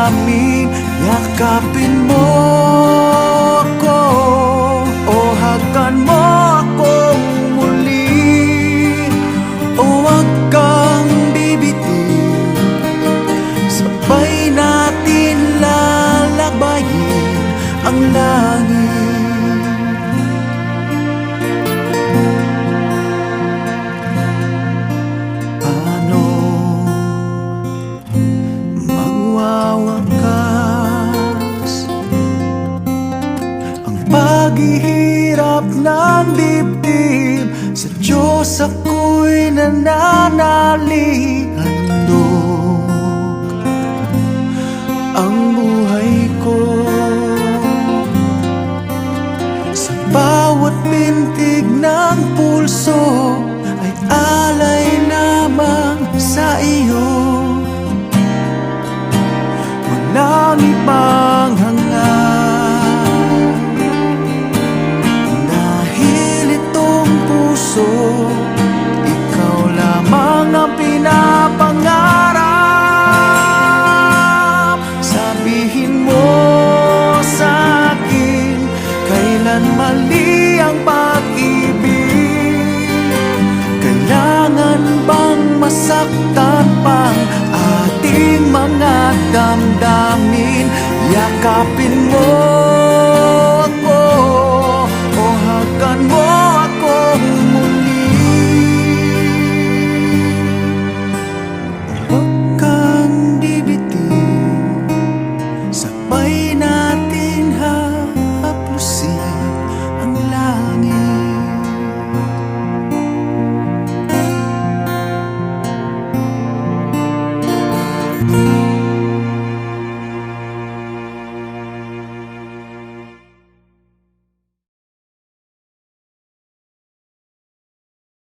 namin. Yakapin mo ako o hagan mo akong muli, o huwag kang bibitin. Sabay natin lalakbayin ang langit. Paano magwawakas ang paghihirap ng dibdib? Sa Diyos ako'y nananalig. Handog ang buhay ko, sa bawat pintig ng pulso ay alay lamang sa iyo. Walang ibang hangad, dahil itong puso ikaw lamang ang pinapangarap. Sabihin mo sa akin, kailan mali ang pag-ibig? Kailangan bang masaktan pang ating mga